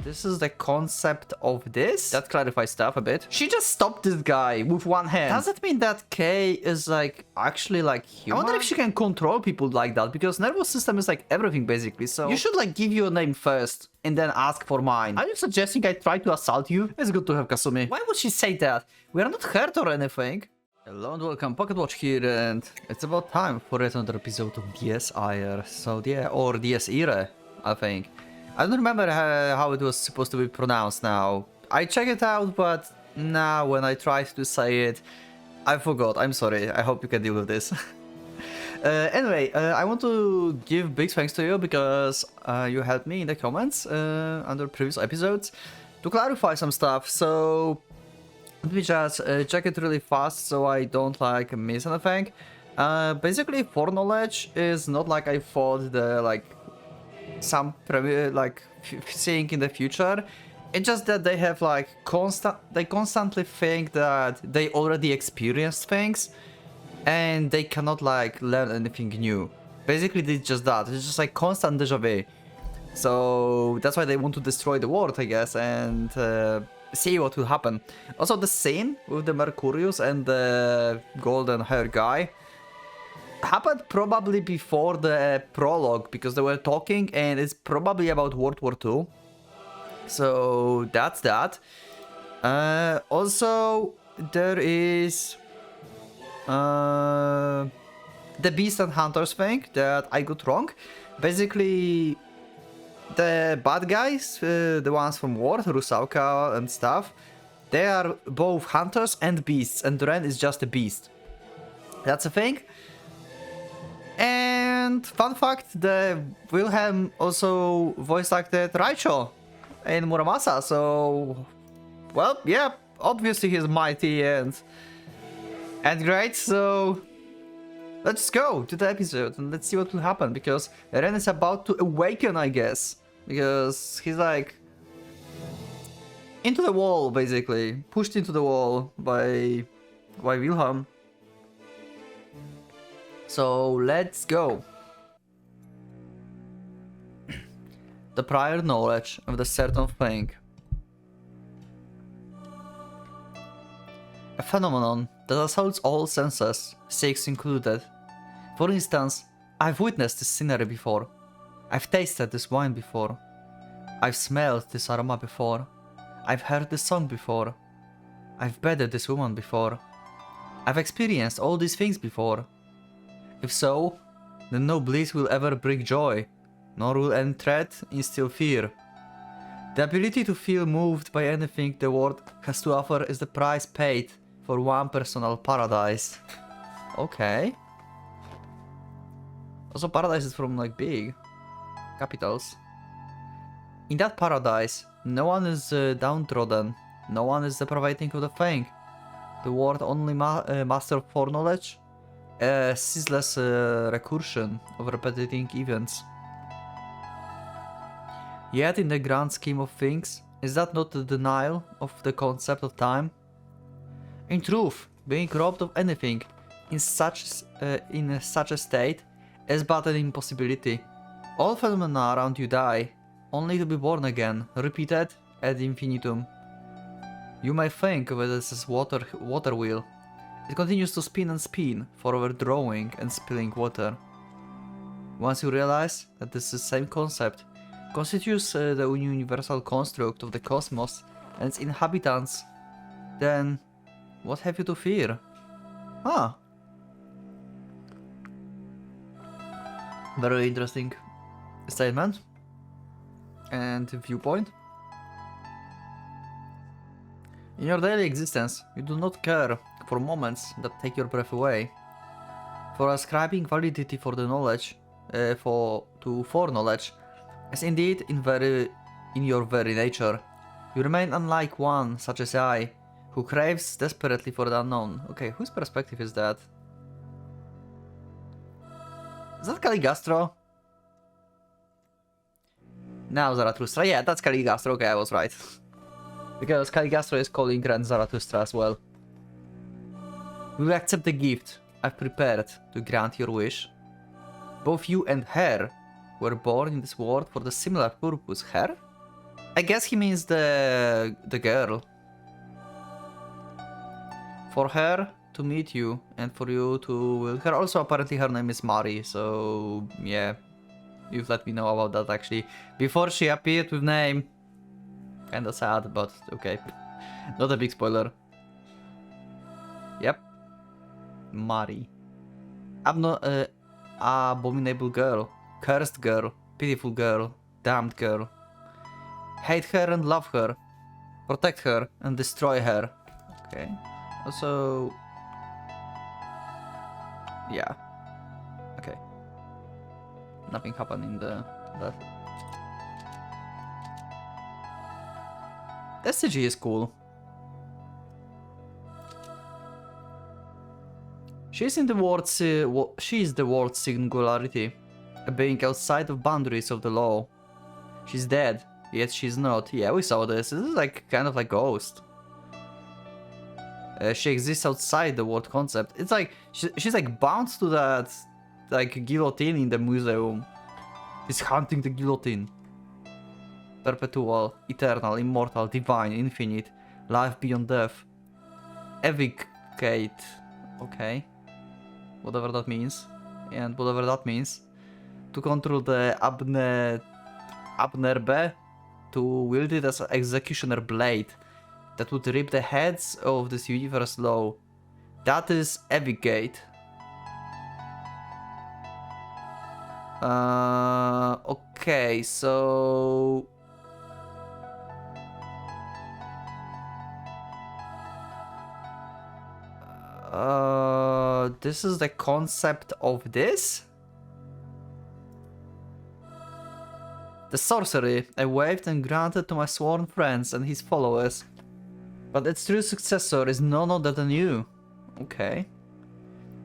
This is the concept of this? That clarifies stuff a bit. She just stopped this guy with one hand. Does it mean that Kay is like actually like human? I wonder if she can control people like that, because nervous system is like everything basically. So you should like give your name first and then ask for mine. Are you suggesting I try to assault you? It's good to have Kasumi. Why would she say that? We are not hurt or anything. Hello and welcome, Pocket Watch here, and it's about time for another episode of DS irae. So yeah, or DS irae, I think. I don't remember how it was supposed to be pronounced now. I checked it out, but now when I tried to say it, I forgot. I'm sorry. I hope you can deal with this. Anyway, I want to give big thanks to you because you helped me in the comments under previous episodes to clarify some stuff. So let me just check it really fast so I don't like miss anything. Basically, foreknowledge is not like I thought the like some like seeing in the future. It's just that they have like they constantly think that they already experienced things and they cannot like learn anything new. Basically, it's just that. It's just like constant deja vu. So that's why they want to destroy the world, I guess, and see what will happen. Also, the scene with the Mercurius and the golden hair guy happened probably before the prologue, because they were talking and it's probably about World War II. So that's that. Also, there is the Beast and Hunters thing that I got wrong. Basically, the bad guys, the ones from War, Rusauka and stuff, they are both hunters and beasts, and Ren is just a beast. That's a thing. And fun fact, the Wilhelm also voice acted Raicho in Muramasa, so well, yeah, obviously he's mighty and great, so let's go to the episode and let's see what will happen, because Ren is about to awaken, I guess, because he's like into the wall, basically pushed into the wall by Wilhelm. So let's go. The prior knowledge of the certain thing. A phenomenon that assaults all senses, six included. For instance, I've witnessed this scenery before. I've tasted this wine before. I've smelled this aroma before. I've heard this song before. I've bedded this woman before. I've experienced all these things before. If so, then no bliss will ever bring joy, nor will any threat instill fear. The ability to feel moved by anything the world has to offer is the price paid for one personal paradise. Okay. Also, paradise is from like big capitals. In that paradise, no one is downtrodden, no one is deprivating of the thing. The world only master foreknowledge. A ceaseless recursion of repeating events. Yet in the grand scheme of things, is that not the denial of the concept of time? In truth, being robbed of anything in such a state is but an impossibility. All phenomena around you die, only to be born again, repeated ad infinitum. You may think of it as a water wheel. It continues to spin and spin, forever drawing and spilling water. Once you realize that this is the same concept, constitutes the universal construct of the cosmos and its inhabitants, then what have you to fear? Ah. Very interesting statement and viewpoint. In your daily existence, you do not care for moments that take your breath away. For ascribing validity for the knowledge, to foreknowledge, as indeed in your very nature, you remain unlike one such as I, who craves desperately for the unknown. Okay, whose perspective is that? Is that Caligastro? Now Zarathustra. Yeah, that's Caligastro. Okay, I was right. Because Caligastro is calling Ren Zarathustra as well. Will you accept the gift I've prepared to grant your wish? Both you and her were born in this world for the similar purpose. Her? I guess he means the girl. For her to meet you and for you to wield her. Also, apparently her name is Mari, so yeah. You've let me know about that actually. Before she appeared with name. Kinda sad, but okay. Not a big spoiler. Yep. Mari. Abominable girl. Cursed girl. Pitiful girl. Damned girl. Hate her and love her. Protect her and destroy her. Okay. Also... yeah. Okay. Nothing happened in the... left. The SCG is cool. She's in the world's... she is the world's singularity. A being outside of boundaries of the law. She's dead, yet she's not. Yeah, we saw this. This is like kind of like Ghost. She exists outside the world concept. It's like she's like bound to that like guillotine in the museum. She's hunting the guillotine. Perpetual, eternal, immortal, divine, infinite, life beyond death. Evocate. Okay. Whatever that means. And whatever that means. To control the Abnerbe, to wield it as an executioner blade that would rip the heads of this universe low. That is Evocate. Okay, so... this is the concept of this? The sorcery I waived and granted to my sworn friends and his followers. But its true successor is none other than you. Okay.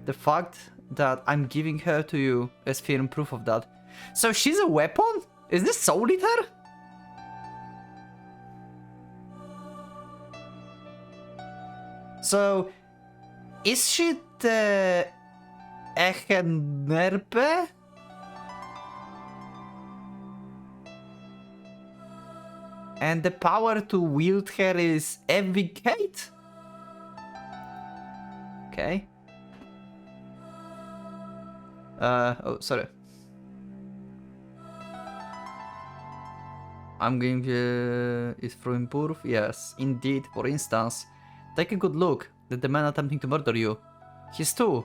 The fact that I'm giving her to you is firm proof of that. So she's a weapon? Is this Soul Eater? So, is she the Echenerbe? And the power to wield her is Evocate? Okay. Oh, sorry. I'm going is from proof? Yes, indeed. For instance, take a good look at the man attempting to murder you. His too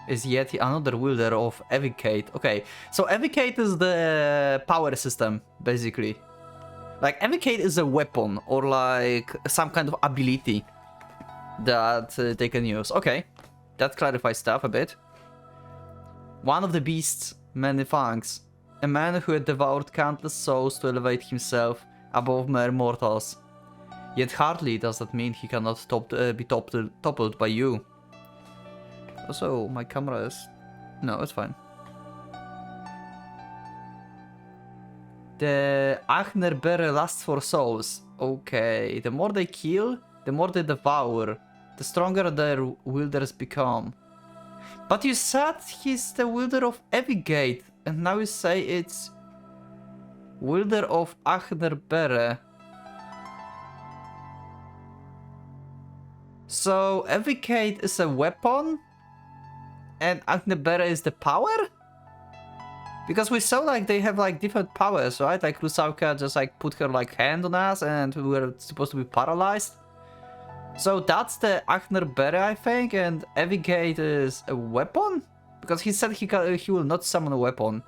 is yet another wielder of Evocate. Okay, so Evocate is the power system, basically. Like, Evocate is a weapon, or like some kind of ability that they can use. Okay, that clarifies stuff a bit. One of the beasts, many thanks. A man who had devoured countless souls to elevate himself above mere mortals. Yet hardly does that mean he cannot be toppled by you. Also, my camera is... no, it's fine. The Achnerbere lasts for souls. Okay, the more they kill, the more they devour. The stronger their wielders become. But you said he's the wielder of Evocate, and now you say it's wielder of Achnerbere. So Evocate is a weapon, and Achnerbere is the power? Because we saw like they have like different powers, right? Like Rusauka just like put her like hand on us and we were supposed to be paralyzed. So that's the Achnerbere, I think, and Evocate is a weapon? Because he said he will not summon a weapon.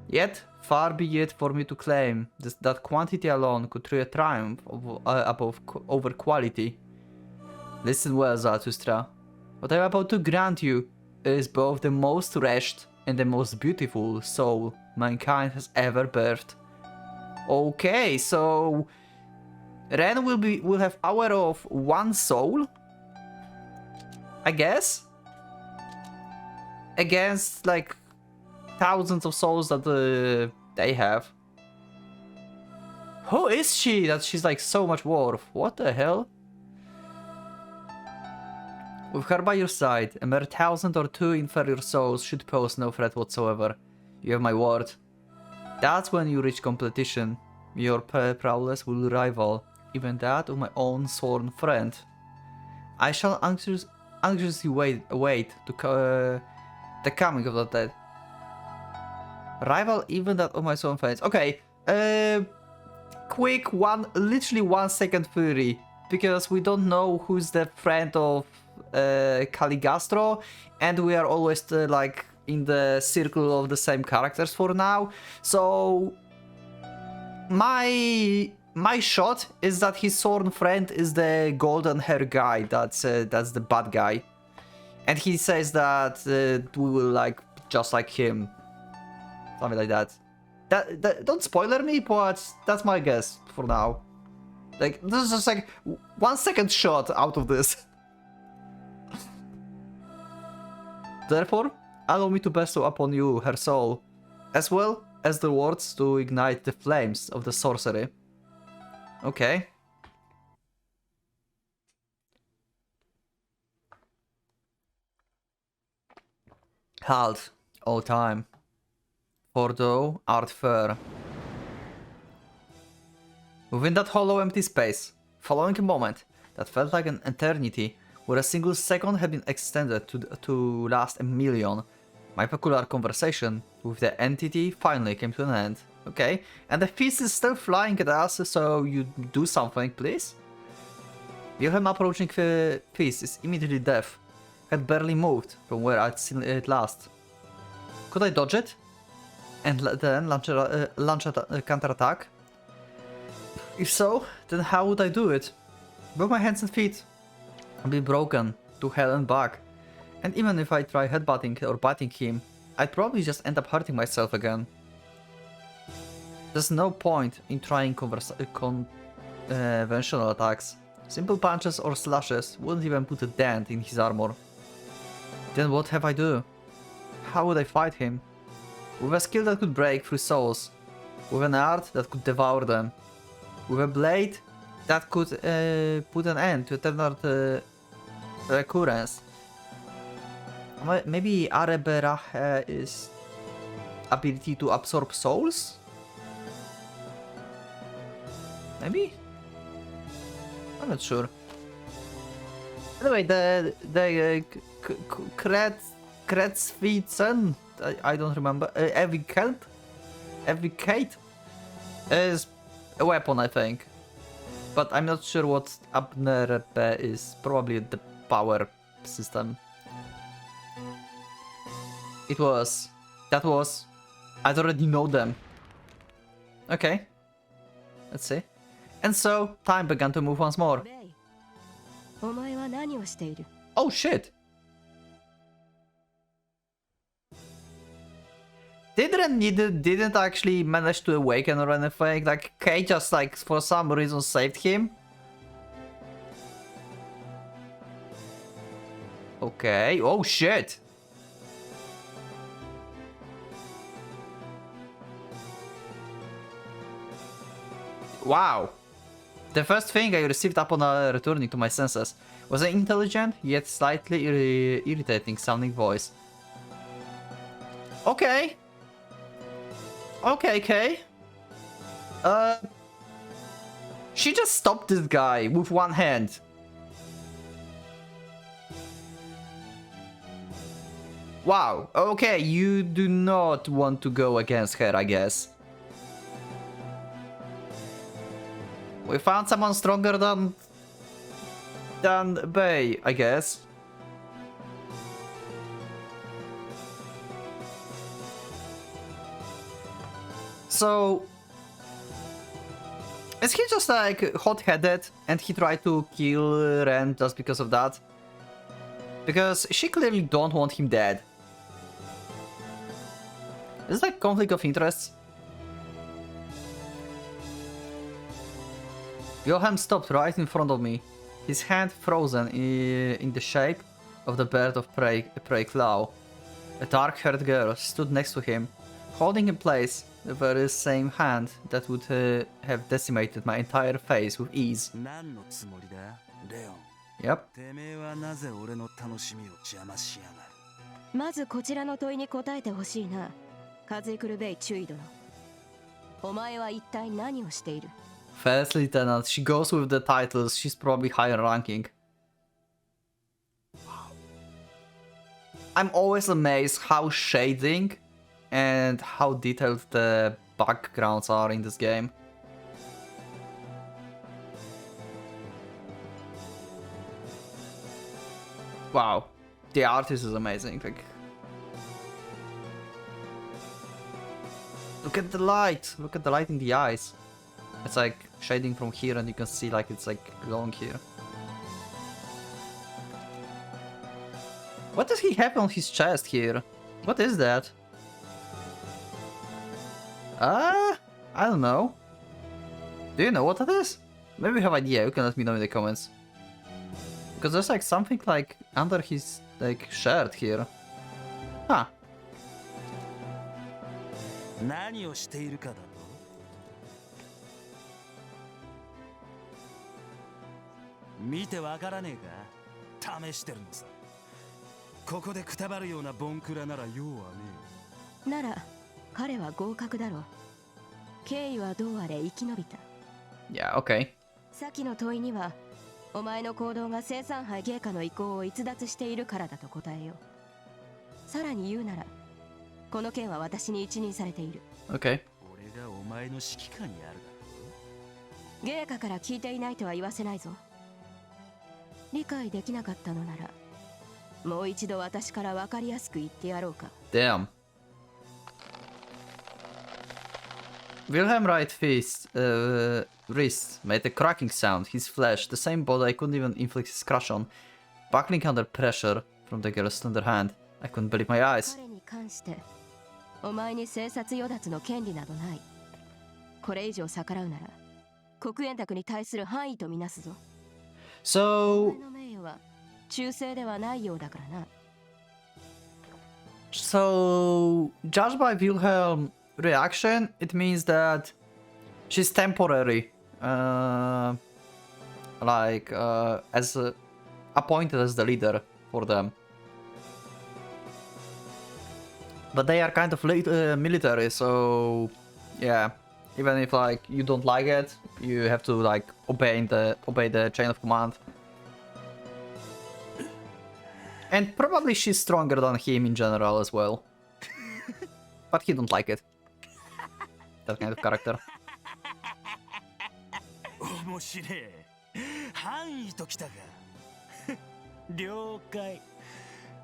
Yet, far be it for me to claim that quantity alone could truly triumph over quality. Listen well, Zarathustra. What I'm about to grant you is both the most wretched and the most beautiful soul mankind has ever birthed. Okay, so Ren will have power of one soul, I guess, against like thousands of souls that they have. Who is she that she's like so much worth? What the hell? With her by your side, a mere 1,000 or 2 inferior souls should pose no threat whatsoever. You have my word. That's when you reach competition. Your prowess will rival even that of my own sworn friend. I shall anxiously wait to the coming of the dead. Rival even that of my sworn friends. Okay, quick literally 1 second theory, because we don't know who's the friend of Caligastro, and we are always like in the circle of the same characters for now. So my shot is that his sworn friend is the golden hair guy. That's the bad guy, and he says that we will like just like him, something like that. Don't spoiler me, but that's my guess for now. Like, this is just like 1 second shot out of this. Therefore, allow me to bestow upon you her soul, as well as the words to ignite the flames of the sorcery. Okay. Halt, O time, for thou art fair. Within that hollow empty space, following a moment that felt like an eternity, where a single second had been extended to last a million, my peculiar conversation with the entity finally came to an end. Okay, and the feast is still flying at us, so you do something, please? Wilhelm approaching the feast is immediately deaf. Had barely moved from where I'd seen it last. Could I dodge it? And then launch a counterattack? If so, then how would I do it? Both my hands and feet would be broken to hell and back. And even if I try headbutting or biting him, I'd probably just end up hurting myself again. There's no point in trying conventional attacks. Simple punches or slashes wouldn't even put a dent in his armor. Then what have I do? How would I fight him? With a skill that could break through souls. With an art that could devour them. With a blade that could put an end to eternal recurrence. Maybe irae is ability to absorb souls? Maybe? I'm not sure. Anyway, the Kretzvitzen, I don't remember, Evicate is a weapon, I think. But I'm not sure what Abnerbe is. Probably the power system. That was. I'd already know them. Okay. Let's see. And so, time began to move once more. Oh shit! Didn't actually manage to awaken or anything. Like, Kay just like for some reason saved him. Okay. Oh shit! Wow. The first thing I received upon returning to my senses was an intelligent yet slightly irritating sounding voice. Okay. Okay, Kay. She just stopped this guy with one hand. Wow. Okay, you do not want to go against her, I guess. We found someone stronger than Bay, I guess. So, is he just like hot-headed and he tried to kill Ren just because of that? Because she clearly don't want him dead. Is like conflict of interests? Wilhelm stopped right in front of me, his hand frozen in the shape of the bird of prey claw. A dark-haired girl stood next to him, holding in place the very same hand that would have decimated my entire face with ease. Yep. 「まずこちらの問いに答えてほしいな、風来るべい注意殿。First lieutenant, she goes with the titles, she's probably higher ranking. I'm always amazed how shading and how detailed the backgrounds are in this game. Wow, the artist is amazing. Like, look at the light. Look at the light in the eyes. It's like shading from here, and you can see like it's like glowing here. What does he have on his chest here? What is that? I don't know. Do you know what that is? Maybe you have idea. You can let me know in the comments. Because there's like something like under his like shirt here. Huh. 何をしているかだと。見てわからねえか。試してるのさ。ここでくたばるようなボンクラなら用はねえ。なら彼は合格だろう。経緯はどうあれ生き延びた。Yeah, okay. さっきの問いには、お前の行動が生産杯芸家の意向を逸脱しているからだと答えよう。さらに言うなら、この件は私に一任されている。Okay. 俺がお前の指揮下にあるだろ。芸家から聞いていないとは言わせないぞ。理解できなかったのなら、もう一度私から分かりやすく言ってやろうか。Damn. Wilhelm right wrist made a cracking sound. His flesh, the same body I couldn't even inflict his crush on, buckling under pressure from the girl's slender hand. I couldn't believe my eyes. 彼に関して、お前に生殺与奪の権利などない。これ以上逆らうなら、国園宅に対する範囲とみなすぞ。So, お前の名誉は忠誠ではないようだからな。so judged by Wilhelm's reaction, it means that she's temporary, as appointed as the leader for them. But they are kind of military, so yeah. Even if like you don't like it, you have to like obey the chain of command. And probably she's stronger than him in general as well. But he don't like it. That kind of character. 面白い。範囲ときたか。了解。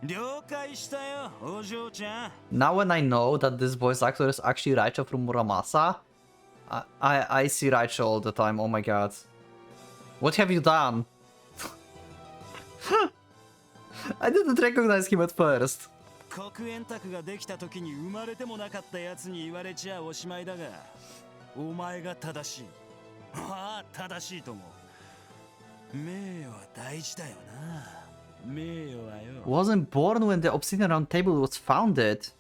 了解したよ、お嬢ちゃん。Now when I know that this voice actor is actually Raicho from Muramasa, I see Raicho all the time. Oh my god. What have you done? I didn't recognize him at first. 国園宅ができた時に生まれてもなかったやつに言われちゃおしまいだが、お前が正しい。ああ、正しいとも。名誉は大事だよな。名誉はよ。Wasn't born when the Obsidian Round Table was founded.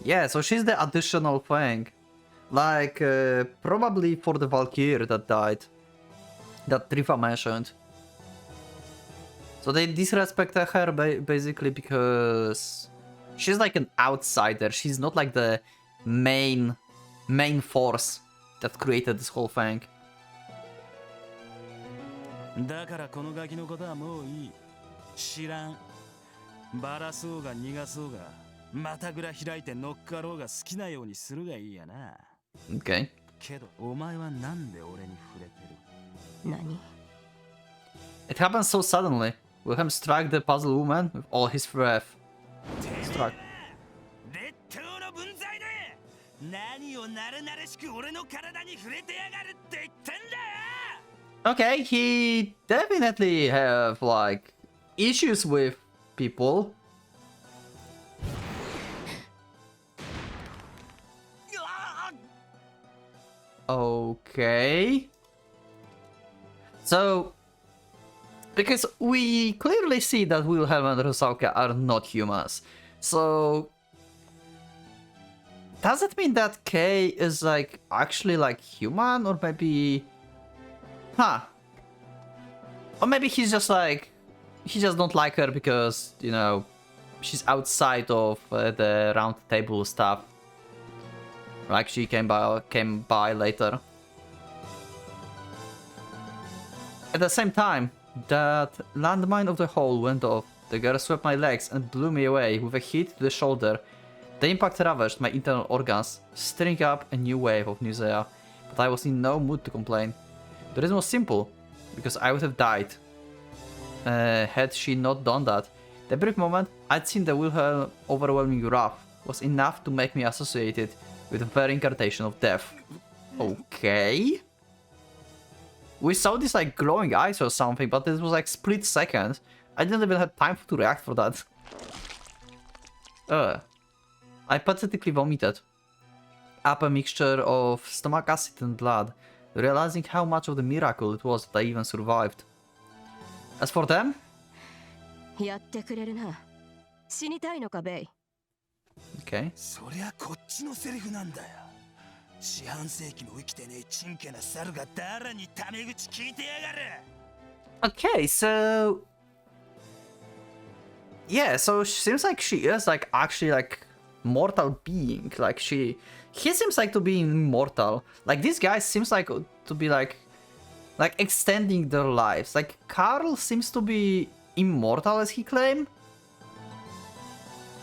Yeah, so she's the additional thing. Like, probably for the Valkyrie that died. That Trifa mentioned. So they disrespected her basically because she's like an outsider. She's not like the main force that created this whole thing. だからこのガキのことはもういい。知らん。バラそうが逃がそうが、またぐら開いて乗っかろうが好きなようにするがいいやな。Okay. けどお前はなんで俺に触れてる？何？ It happened so suddenly. Wilhelm struck the puzzle woman with all his breath. Struck. 劣等の分際で何をなるなるしく俺の体に触れてやがるって言ってんだよ。 Okay, he definitely have like issues with people. Okay. So, because we clearly see that Wilhelm and Rusauka are not humans. So, does it mean that Kay is like actually like human, or maybe, or maybe he's just like, he just don't like her because, you know, she's outside of the round table stuff. Like she came by later. At the same time, that landmine of the hole went off. The girl swept my legs and blew me away with a hit to the shoulder. The impact ravaged my internal organs, stirring up a new wave of nausea. But I was in no mood to complain. The reason was simple, because I would have died had she not done that. The brief moment I'd seen the Wilhelm overwhelming wrath was enough to make me associate it with the very incarnation of death. Okay. We saw this like glowing eyes or something, but this was like split second. I didn't even have time to react for that. I pathetically vomited up a mixture of stomach acid and blood, realizing how much of the miracle it was that I even survived. As for them, やってくれるな。死にたいのか、ベイ。okay. そりゃこっちのセリフなんだよ。四半世紀も生きてねえチンケな猿が誰にタメ口聞いてやがる。Okay, so yeah, so she seems like she is like actually like mortal being. Like he seems like to be immortal. Like this guy seems like to be like extending their lives. Like Carl seems to be immortal as he claimed.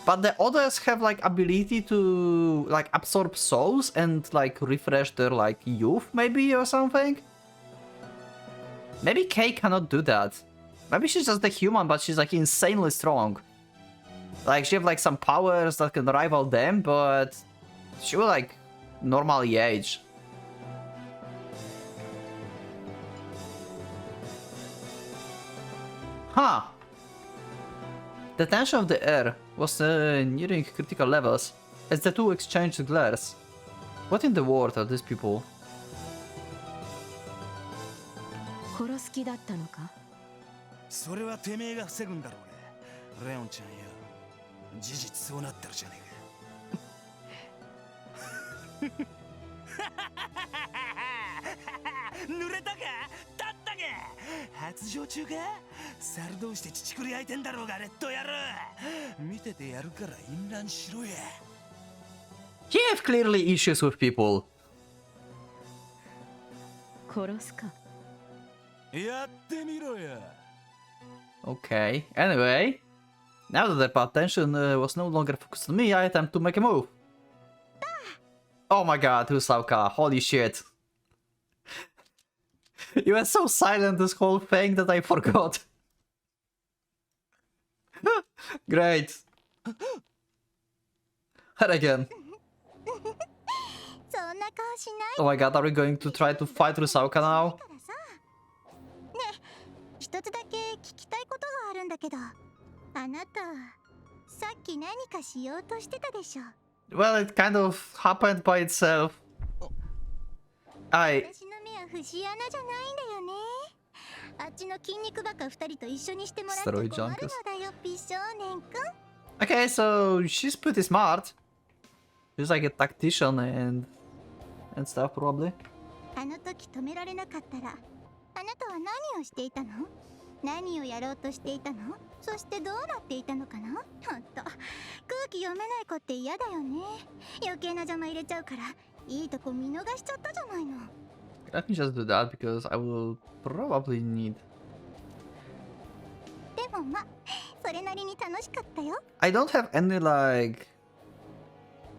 But the others have like ability to like absorb souls and like refresh their like youth maybe or something. Maybe Kay cannot do that. Maybe she's just a human but she's like insanely strong. Like she have like some powers that can rival them, but she will like normally age. Huh. The tension of the air was nearing critical levels as the two exchanged glares. What in the world are these people? 殺す気だったのか。それはてめえが防ぐんだろうね。レオンちゃんよ。事実そうなってるじゃねえか。濡れたか？立ったか？発情中か？猿同士で乳くり焼いてんだろうがレッド野郎。見ててやるから淫乱しろや。You have clearly issues with people. 殺すか。やってみろや。Okay, anyway. Now that the attention was no longer focused on me, I attempt to make a move. Oh my god, Rusauka, holy shit. You were so silent this whole thing that I forgot. Great. And again. Oh my god, are we going to try to fight Rusauka now? 一つだけ聞きたいことがあるんだけど、あなたさっき何かしようとしてたでしょ。Well, it kind of happened by itself. 私の目は節穴じゃないんだよね。あっちの筋肉バカ二人と一緒にしてもらって困るのだよ、美少年くん。Okay, so she's pretty smart. She's like a tactician and stuff probably. あの時止められなかったら、あなたは何をしていたの？何をやろうとしていたの？そしてどうなっていたのかな？ほんと、空気読めない子って嫌だよね。余計な邪魔入れちゃうから、いいとこ見逃しちゃったじゃないの。Let me just do that because I will probably need. でもま、それなりに楽しかったよ。I don't have any like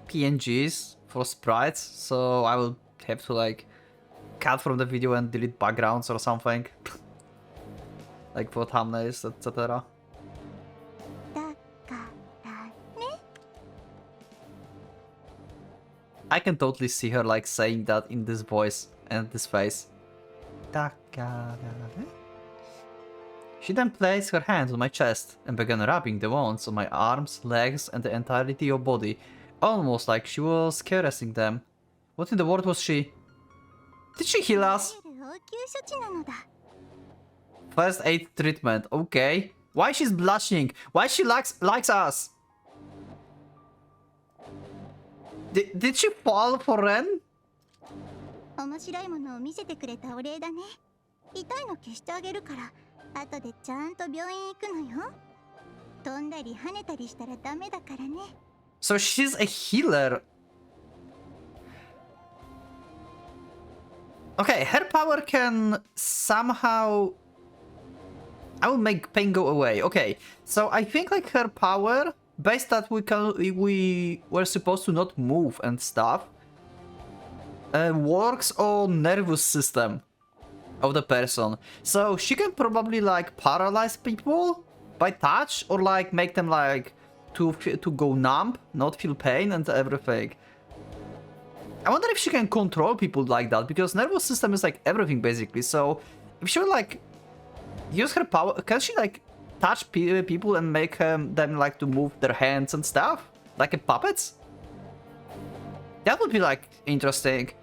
PNGs for sprites, so I will have to like cut from the video and delete backgrounds or something. Like for thumbnails, etc. だからね。I can totally see her like saying that in this voice and this face. だからね. She then placed her hands on my chest and began rubbing the wounds on my arms, legs, and the entirety of body, almost like she was caressing them. What in the world was she? Did she heal us? 応急処置なのだ。First aid treatment, okay. Why she's blushing? Why she likes us? Did she fall for Ren? 面白いものを見せてくれたお礼だね。痛いの消してあげるから、後でちゃんと病院行くのよ。飛んだり跳ねたりしたらダメだからね。So she's a healer. Okay, her power can somehow... I will make pain go away. Okay, so I think like her power, based that we were supposed to not move and stuff, works on nervous system of the person. So she can probably like paralyze people by touch, or like make them like to go numb, not feel pain and everything. I wonder if she can control people like that, because nervous system is like everything basically. So if she would like use her power, can she like touch people and make them like to move their hands and stuff like a puppets? That would be like interesting.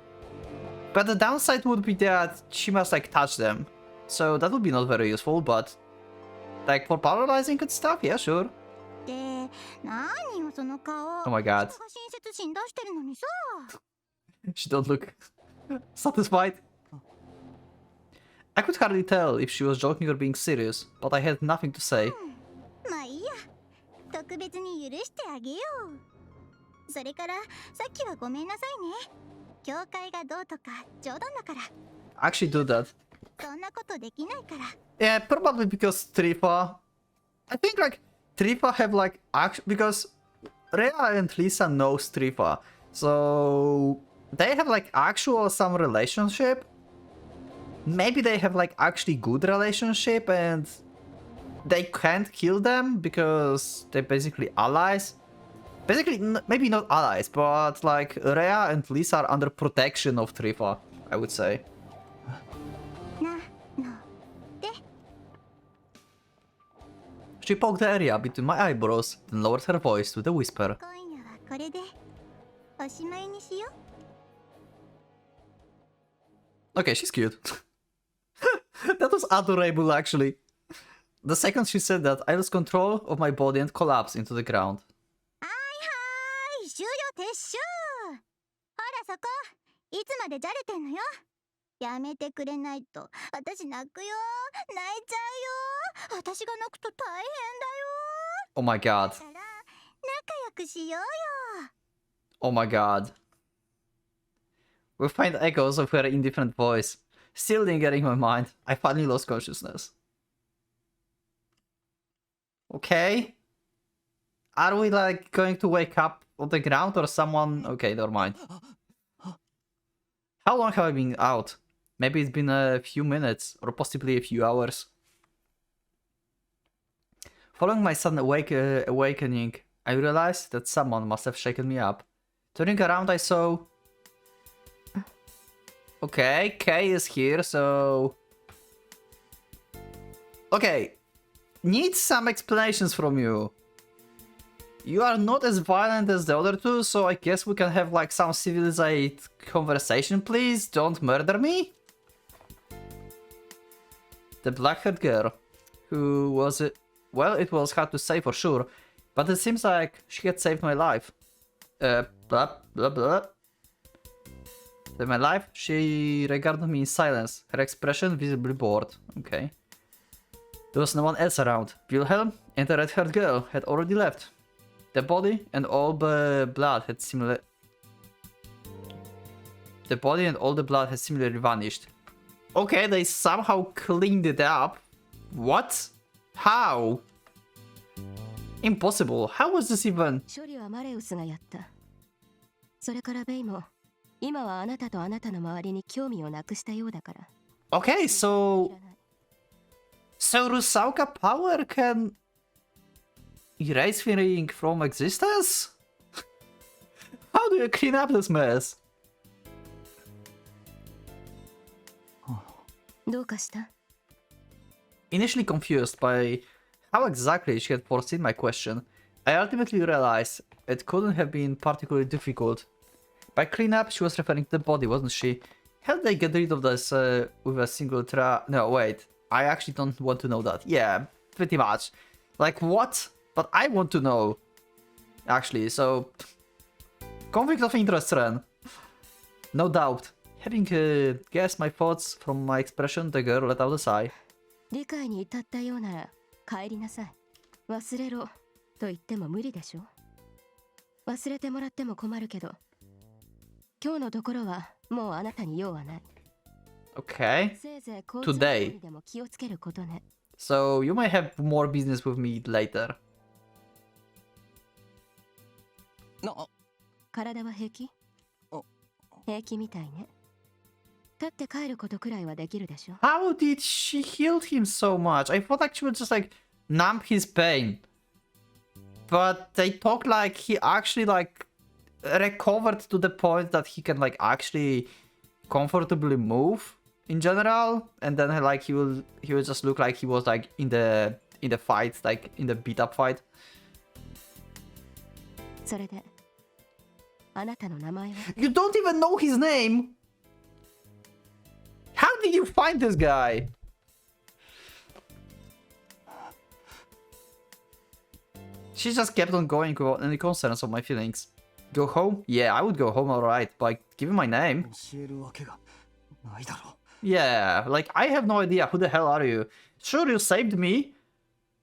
But the downside would be that she must like touch them, so that would be not very useful. But like for paralyzing and stuff, yeah, sure. Oh my god. She don't look satisfied. I could hardly tell if she was joking or being serious, but I had nothing to say. Actually do that. Yeah, probably because Trifa... I think like Trifa have like... because Rhea and Lisa knows Trifa. So they have like actual some relationship. Maybe they have like actually good relationship and they can't kill them because they're basically allies. Basically, maybe not allies, but like Rhea and Lisa are under protection of Trifa, I would say. She poked the area between my eyebrows, then lowered her voice with a whisper. Okay, she's cute. That was adorable, actually. The second she said that, I lost control of my body and collapsed into the ground. Oh my god. Oh my god. We find echoes of her indifferent voice, still lingering in my mind. I finally lost consciousness. Okay. Are we like going to wake up on the ground or someone? Okay, never mind. How long have I been out? Maybe it's been a few minutes or possibly a few hours. Following my sudden awakening, I realized that someone must have shaken me up. Turning around, I saw... Okay, Kay is here, so... Okay, need some explanations from you. You are not as violent as the other two, so I guess we can have like some civilized conversation, please? Don't murder me? The black-haired girl. Who was it? Well, it was hard to say for sure, but it seems like she had saved my life. Blah, blah, blah. Saved my life? She regarded me in silence, her expression visibly bored. Okay. There was no one else around. Wilhelm and the red-haired girl had already left. The body and all the blood had similarly... The body and all the blood had similarly vanished. Okay, they somehow cleaned it up. What? How? Impossible. How was this even? Okay, so Rusauka power can erase feeling from existence? How do you clean up this mess? Initially confused by how exactly she had foreseen my question, I ultimately realized it couldn't have been particularly difficult. By clean up, she was referring to the body, wasn't she? How did they get rid of this with a single No, wait. I actually don't want to know that. Yeah, pretty much. Like, what? But I want to know. Actually, so... Conflict of interest, Ren. No doubt. Having guessed my thoughts from my expression, the girl let out a sigh. Okay. せいぜい交通事故にでも気をつけることね。 So you might have more business with me later. 体は平気？あ、平気みたいね。立って帰ることくらいはできるでしょ。 How did she heal him so much? I thought like she would just like numb his pain. But they talk like he actually like recovered to the point that he can like actually comfortably move in general, and then like he will just look like he was like in the fight, like in the beat up fight. それで、あなたの名前は？ You don't even know his name. How did you find this guy? She just kept on going without any concerns of my feelings. Go home? Yeah, I would go home alright, but give him my name. 教えるわけがないだろ Yeah, like I have no idea. Who the hell are you? Sure, you saved me,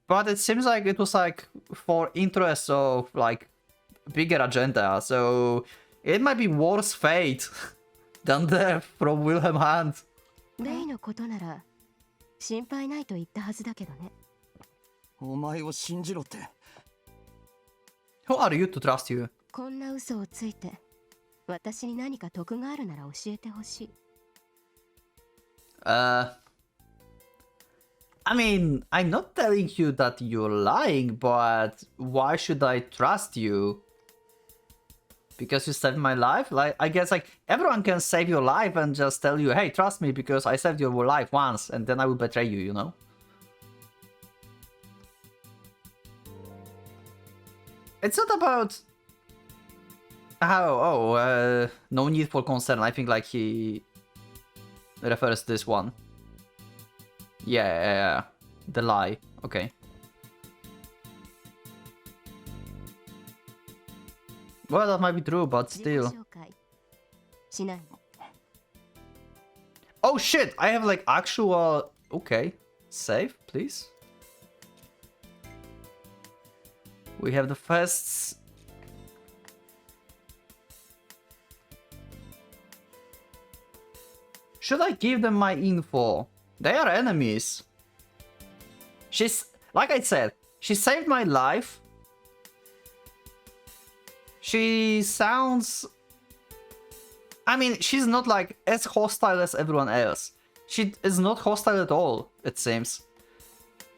but it seems like it was like for interests of like bigger agenda, so it might be worse fate than death from Wilhelm Hand. レイのことなら心配ないと言ったはずだけどね。お前を信じろって。 Who are you to trust you? こんな嘘をついて私に何か得があるなら教えてほしい。 I mean, I'm not telling you that you're lying, but why should I trust you? Because you saved my life? Like, I guess like everyone can save your life and just tell you, hey, trust me because I saved your life once, and then I will betray you, you know? It's not about how, no need for concern. I think like he refers to this one. Yeah, the lie. Okay. Well, that might be true, but 自己 still. 紹介しないの？ Oh shit! I have like actual. Okay, save, please. We have the first. Should I give them my info? They are enemies. She's like I said, she saved my life. She sounds. I mean, she's not like as hostile as everyone else. She is not hostile at all, it seems.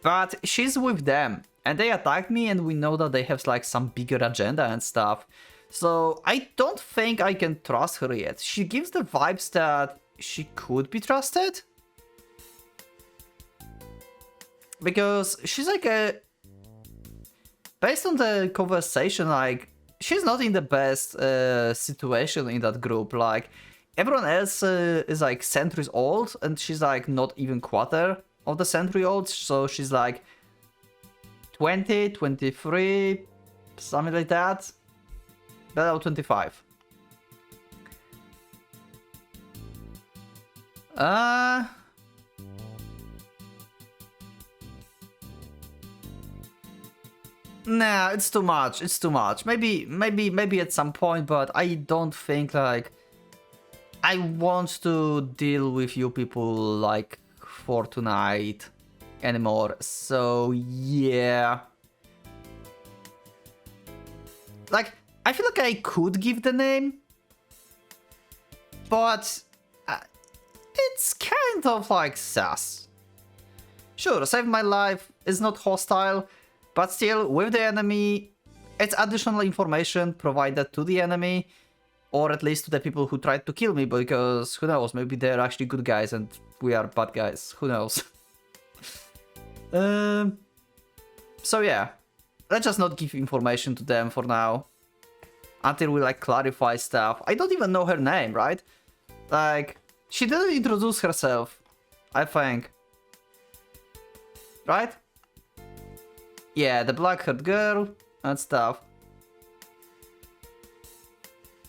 But she's with them, and they attacked me, and we know that they have like some bigger agenda and stuff. So I don't think I can trust her yet. She gives the vibes that she could be trusted. Because she's like a... Based on the conversation, like, she's not in the best situation in that group. Like, everyone else is like centuries old, and she's like not even quarter of the century old. So she's like 20, 23, something like that. About 25. Nah, it's too much. It's too much. Maybe at some point, but I don't think like I want to deal with you people like for tonight anymore. So yeah. Like, I feel like I could give the name, but it's kind of like sus. Sure, save my life is not hostile, but still, with the enemy, it's additional information provided to the enemy, or at least to the people who tried to kill me, because who knows, maybe they're actually good guys and we are bad guys, who knows. So yeah, let's just not give information to them for now, until we like clarify stuff. I don't even know her name, right? Like, she didn't introduce herself, I think. Right? Yeah, the black-haired girl and stuff.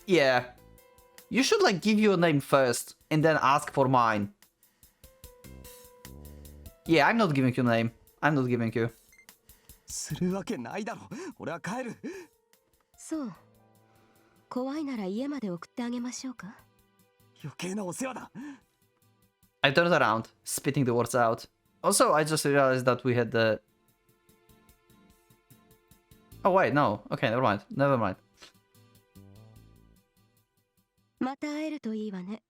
Yeah. You should like give your name first and then ask for mine. Yeah, I'm not giving you a name. I'm not giving you. するわけないだろ。俺は帰る。そう。怖いなら家まで送ってあげましょうか。余計なお世話だ。I turned around, spitting the words out. Also, I just realized that we had the... Oh wait, no. Okay, never mind. Never mind. また会えるといいわね。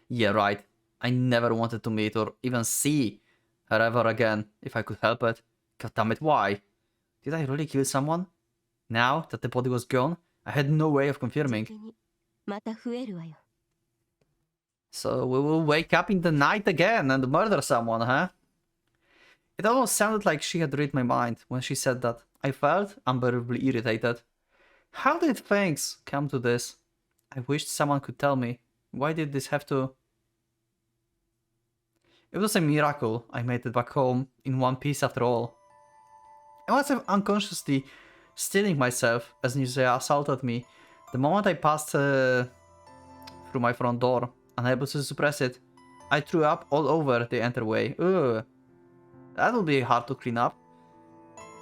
Yeah, right. I never wanted to meet or even see her ever again, if I could help it. God damn it, why? Did I really kill someone? Now that the body was gone, I had no way of confirming. 時にまた増えるわよ。 So we will wake up in the night again and murder someone, huh? It almost sounded like she had read my mind when she said that. I felt unbearably irritated. How did things come to this? I wished someone could tell me. Why did this have to... It was a miracle I made it back home in one piece after all. I must have unconsciously stealing myself as Nizea assaulted me the moment I passed through my front door, unable to suppress it. I threw up all over the entryway. Ugh. That will be hard to clean up.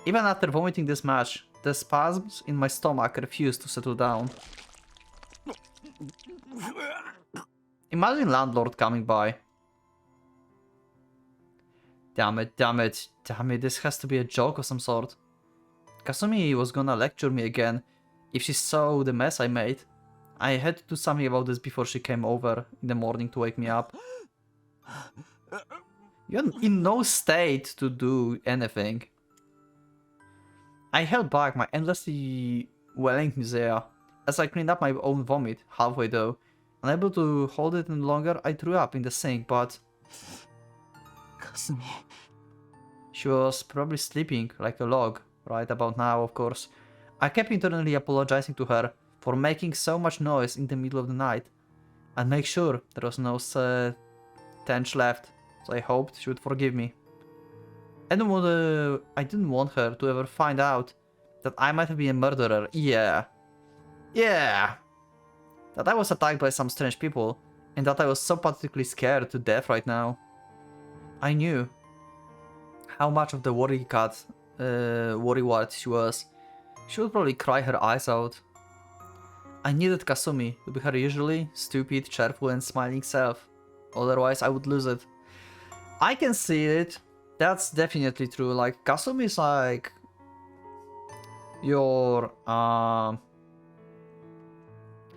Even after vomiting this much, the spasms in my stomach refused to settle down. Imagine landlord coming by. Damn it, damn it, damn it, this has to be a joke of some sort. Kasumi was gonna lecture me again if she saw the mess I made. I had to do something about this before she came over in the morning to wake me up. You're in no state to do anything. I held back my endlessly welling Nizea as I cleaned up my own vomit halfway though. Unable to hold it any longer, I threw up in the sink, but... Kasumi. She was probably sleeping like a log right about now, of course. I kept internally apologizing to her for making so much noise in the middle of the night. I'd make sure there was no stench left, so I hoped she would forgive me. I didn't want her to ever find out that I might have been a murderer. Yeah. That I was attacked by some strange people, and that I was so particularly scared to death right now. I knew how much of the worrywart she was. She would probably cry her eyes out. I needed Kasumi to be her usually stupid, cheerful and smiling self. Otherwise I would lose it. I can see it. That's definitely true. Like, Kasumi is like your how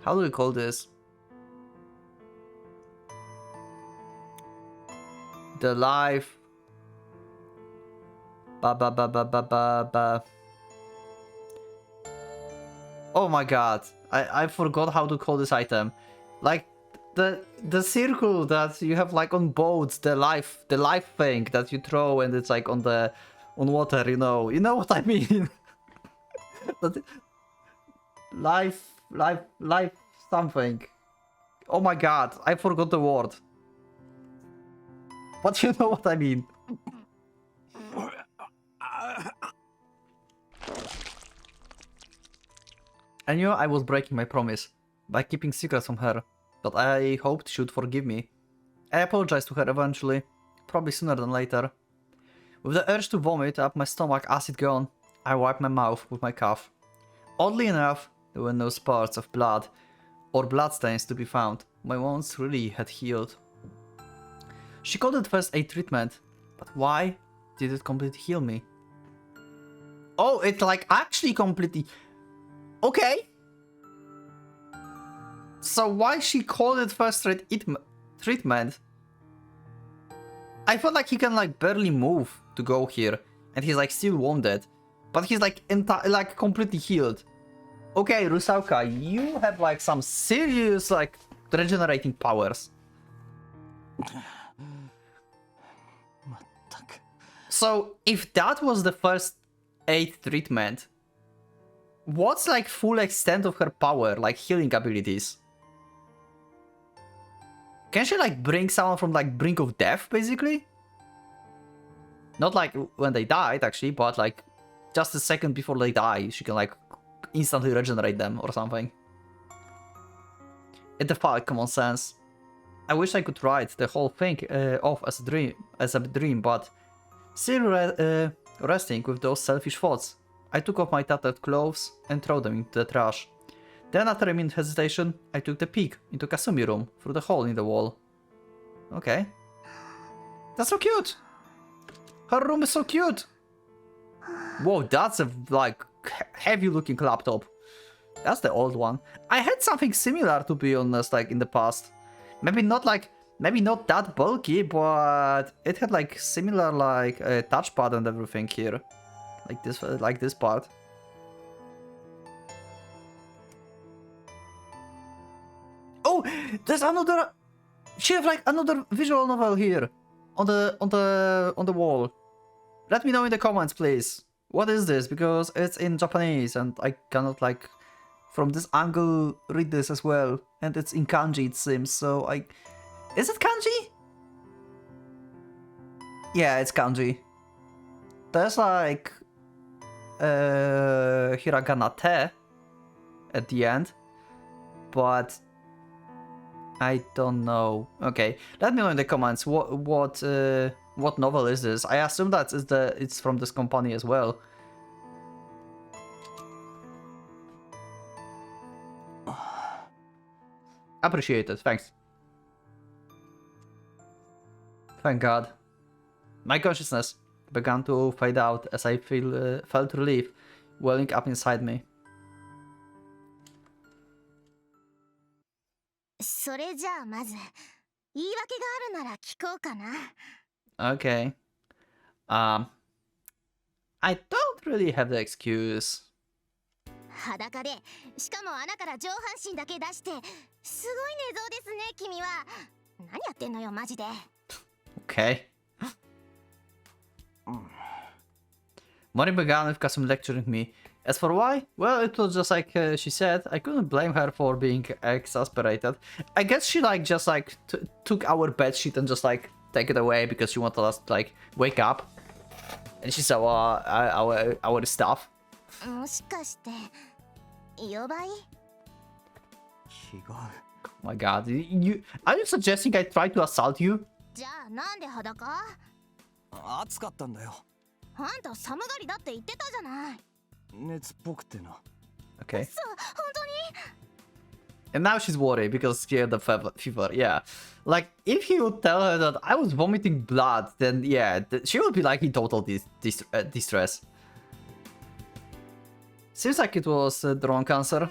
do we call this? The life Oh my god, I forgot how to call this item. Like the circle that you have like on boats, the life thing that you throw and it's like on water, you know what I mean. life something. Oh my god, I forgot the word. But you know what I mean. I knew I was breaking my promise by keeping secrets from her, but I hoped she would forgive me. I apologized to her eventually, probably sooner than later. With the urge to vomit up my stomach acid gone, I wiped my mouth with my cuff. Oddly enough, there were no spots of blood or bloodstains to be found. My wounds really had healed. She called it first aid treatment, but why did it completely heal me? Oh, it like actually completely... Okay. So why she called it first treatment? I felt like he can like barely move to go here, and he's like still wounded, but he's like completely healed. Okay, Rusauka, you have like some serious like regenerating powers. So if that was the first aid treatment, what's like full extent of her power, like healing abilities? Can she like bring someone from like brink of death, basically? Not like when they died, actually, but like just a second before they die, she can like instantly regenerate them or something. It defied common sense. I wish I could write the whole thing off as a dream, but still resting with those selfish thoughts, I took off my tattered clothes and threw them into the trash. Then after a minute hesitation, I took the peek into Kasumi's room through the hole in the wall. Okay. That's so cute. Her room is so cute. Whoa, that's a like heavy looking laptop. That's the old one. I had something similar, to be honest, like in the past. Maybe not that bulky, but it had like similar like touchpad and everything here, like this part. Oh, there's another. She have like another visual novel here on the wall. Let me know in the comments, please. What is this? Because it's in Japanese and I cannot like from this angle read this as well, and it's in kanji it seems. So is it kanji? Yeah, it's kanji. There's like hiragana te at the end, but I don't know. Okay, let me know in the comments what novel is this. I assume that it's from this company as well. Appreciate it, thanks. Thank God. My consciousness began to fade out as I felt relief welling up inside me. それじゃあまず言い訳があるなら聞こうかな。 Okay. I don't really have the excuse. 裸でしかも穴から上半身だけ出してすごい寝相ですね君は。何やってんのよマジで。 Okay. Morning began with Kasum lecturing me. As for why? Well, it was just like she said. I couldn't blame her for being exasperated. I guess she like just like took our bedsheet and just like take it away because she wanted us to like wake up. And she saw our stuff. もしかして呼ばい？ 違う。 Oh my God, are you suggesting I try to assault you? じゃあなんで裸？暑かったんだよ。あんた寒がりだって言ってたじゃない。熱っぽくてな。 Okay. そう、本当に？ And now she's worried because she had the fever. Yeah, like if he would tell her that I was vomiting blood, then yeah, she would be like in total distress. Seems like it was the wrong answer.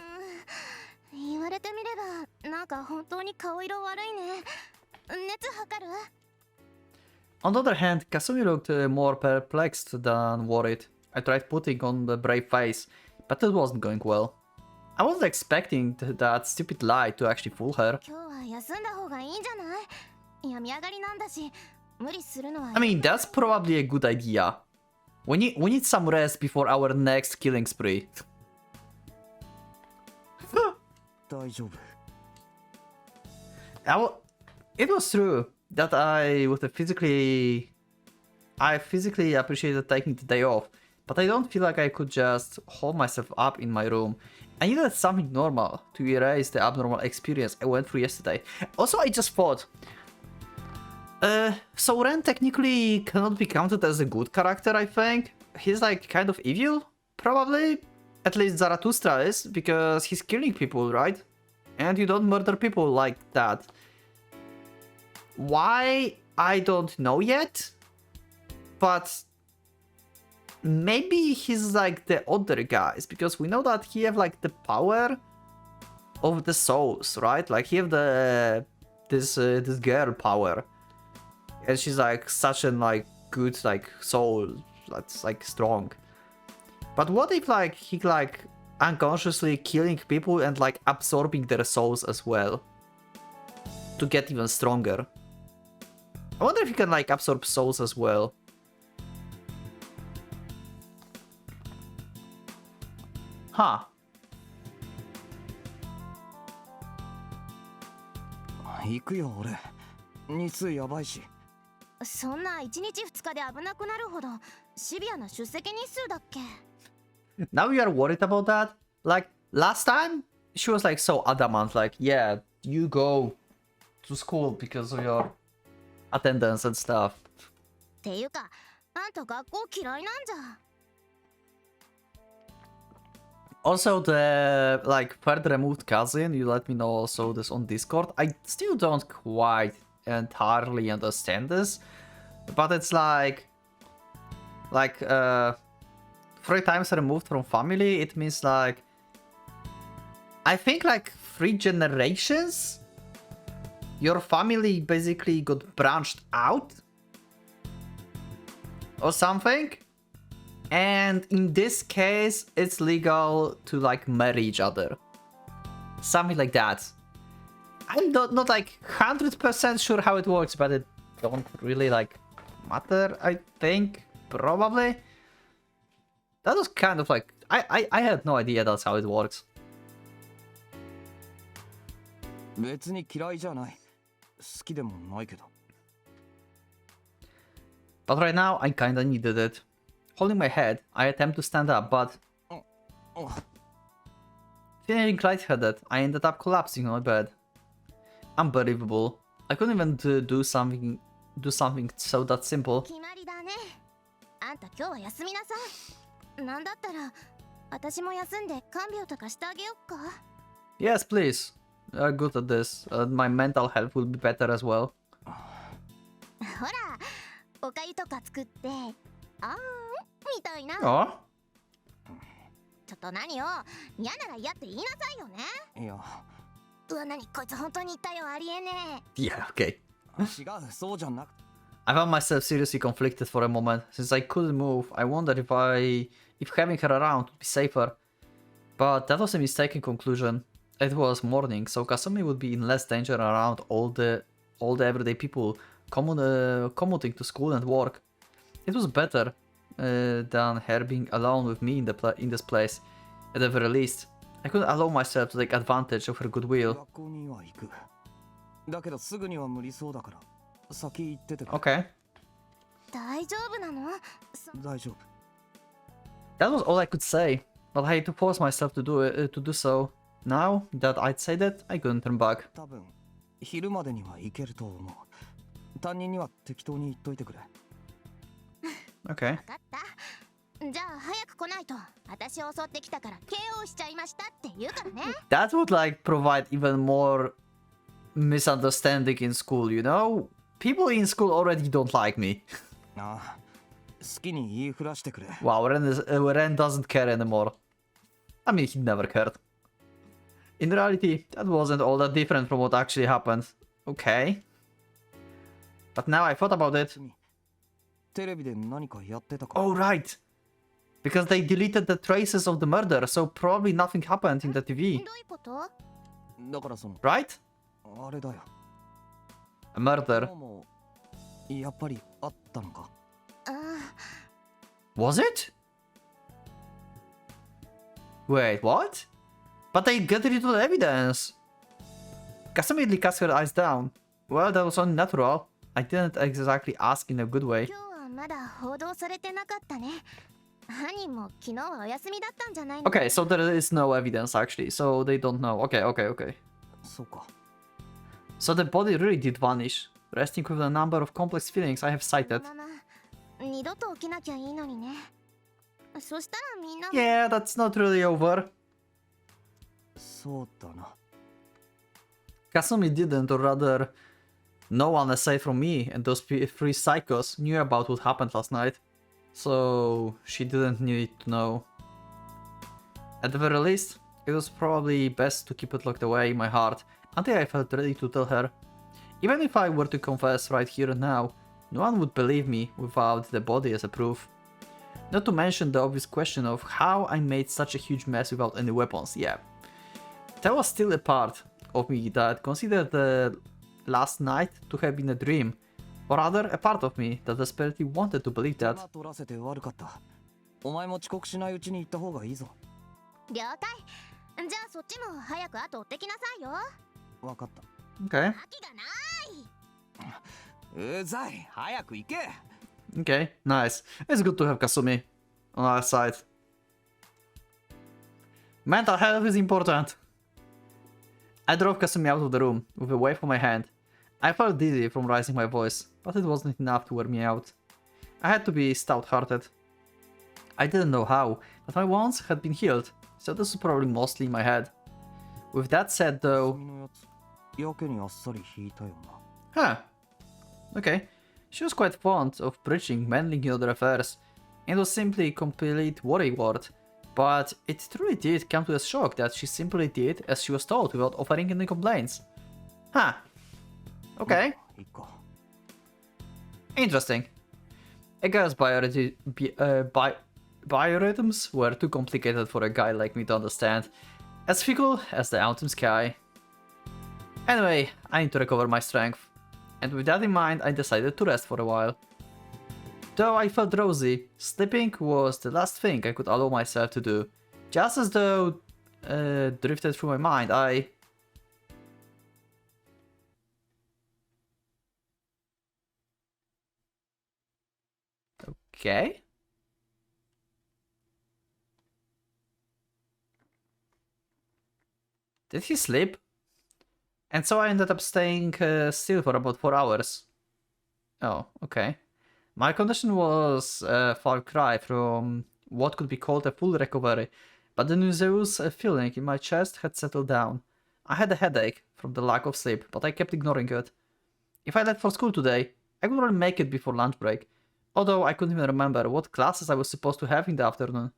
言われてみればなんか本当に顔色悪いね。熱測る？ On the other hand, Kasumi looked more perplexed than worried. I tried putting on the brave face, but it wasn't going well. I wasn't expecting that stupid lie to actually fool her. 今日は休んだ方がいいんじゃない？病み上がりなんだし、無理するのは。I mean, that's probably a good idea. We need some rest before our next killing spree. 大丈夫。It was true that I physically appreciated taking the day off, but I don't feel like I could just hold myself up in my room. I needed something normal to erase the abnormal experience I went through yesterday. Also, I just thought, so Ren technically cannot be counted as a good character, I think. He's like kind of evil, probably. At least Zarathustra is, because he's killing people, right? And you don't murder people like that. Why? I don't know yet. But maybe he's like the other guys, because we know that he have like the power of the souls, right? Like he have this girl power, and she's like such a like good like soul that's like strong. But what if like he like unconsciously killing people and like absorbing their souls as well to get even stronger? I wonder if he can like absorb souls as well. Huh. 行くよ俺。日数やばいし。そんな1日2日で危なくなるほどシビアな出席日数だっけ？ Now you are worried about that? Like last time, she was like so adamant, like, yeah, you go to school because of your attendance and stuff. っていうか、あんた学校嫌いなんじゃ。 Also, the like further removed cousin, you let me know also this on Discord. I still don't quite entirely understand this, but it's like 3 times removed from family. It means like, I think like 3 generations. Your family basically got branched out or something. And in this case, it's legal to like marry each other. Something like that. I'm not like 100% sure how it works, but it don't really like matter, I think. Probably. That was kind of like, I had no idea that's how it works. 別に嫌いじゃない。好きでもないけど。 But right now, I kinda needed it. Holding my head, I attempt to stand up, but... Feeling lightheaded, I ended up collapsing on my bed. Unbelievable. I couldn't even do something so that simple. 決まりだね。あんた今日は休みなさい。なんだったら私も休んで看病とかしてあげよっか。 Yes, please. You're good at this. My mental health will be better as well. ほら、おかゆとか作って、あーんみたいな。 Oh? ちょっと何よ、嫌なら嫌って言いなさいよね。いや。うわ、何こいつ本当に言ったよ、ありえねえ。 Yeah, okay. 違う、そうじゃなくて。 I found myself seriously conflicted for a moment. Since I couldn't move, I wondered if having her around would be safer. But that was a mistaken conclusion. It was morning, so Kasumi would be in less danger around all the everyday people commuting to school and work. It was better than her being alone with me in this place. At the very least, I couldn't allow myself to take advantage of her goodwill. 学校には行く。だけどすぐには無理そうだから先行っててくれ。 Okay. 大丈夫なの？大丈夫。 That was all I could say, but I had to force myself to do so. Now that I'd said it, I couldn't turn back. 多分昼までには行けると思う。担任には適当に言っといてくれ。 Okay. 分かった。じゃあ早く来ないと私を襲ってきたから KO しちゃいましたって言うからね。 That would like provide even more misunderstanding in school, you know? People in school already don't like me. ああ、好きに言いふらしてくれ。 Wow, Ren doesn't care anymore. I mean, he never cared. In reality, that wasn't all that different from what actually happened. Okay. But now I thought about it. テレビで何かやってたか。 Oh, right. Because they deleted the traces of the murder, so probably nothing happened in the TV. どういうこと？だからその Right? あれだよ。 A murder. もうやっぱりあったのか。ああ。 Was it? Wait, what? But they get rid of the evidence. Kasumi immediately cast her eyes down. Well, that was unnatural. I didn't exactly ask in a good way. 今日はまだ報道されてなかったね。犯人も昨日はお休みだったんじゃないの？ Okay, so there is no evidence actually, so they don't know. Okay. そうか。 So the body really did vanish, resting with a number of complex feelings I have cited. まま二度と起きなきゃいいのにね。そしたらみんなも Yeah, that's not really over. そうだな。 Kasumi didn't, or rather, no one aside from me and those 3 psychos knew about what happened last night. So she didn't need to know. At the very least, it was probably best to keep it locked away in my heart until I felt ready to tell her. Even if I were to confess right here and now, no one would believe me without the body as a proof. Not to mention the obvious question of how I made such a huge mess without any weapons, yeah. There was still a part of me that considered the last night to have been a dream, or rather a part of me that desperately wanted to believe that. 取らせて悪かった。お前も遅刻しないうちに行った方がいいぞ。了解。じゃあそっちも早く後追ってきなさいよ。わかった。 Okay, 秋がない。うざい。早く行け。 okay, nice. It's good to have Kasumi on our side. Mental health is important. I drove Kasumi out of the room with a wave of my hand. I felt dizzy from raising my voice, but it wasn't enough to wear me out. I had to be stout-hearted. I didn't know how, but my wounds had been healed, so this was probably mostly in my head. With that said though... 君のやつ、やけにあっさり引いたよな。 Huh, Okay. She was quite fond of preaching manly other affairs, and was simply complete worrywart. But it truly did come to a shock that she simply did as she was told without offering any complaints. Huh. Okay. 行こ Interesting. I guess biorhythms were too complicated for a guy like me to understand, as fickle as the autumn sky. Anyway, I need to recover my strength, and with that in mind I decided to rest for a while. Though I felt drowsy, sleeping was the last thing I could allow myself to do. Just as though drifted through my mind, Okay. Did he sleep? And so I ended up staying still for about 4 hours. Oh, okay. My condition was a far cry from what could be called a full recovery, but the nauseous feeling in my chest had settled down. I had a headache from the lack of sleep, but I kept ignoring it. If I left for school today, I could only make it before lunch break, although I couldn't even remember what classes I was supposed to have in the afternoon.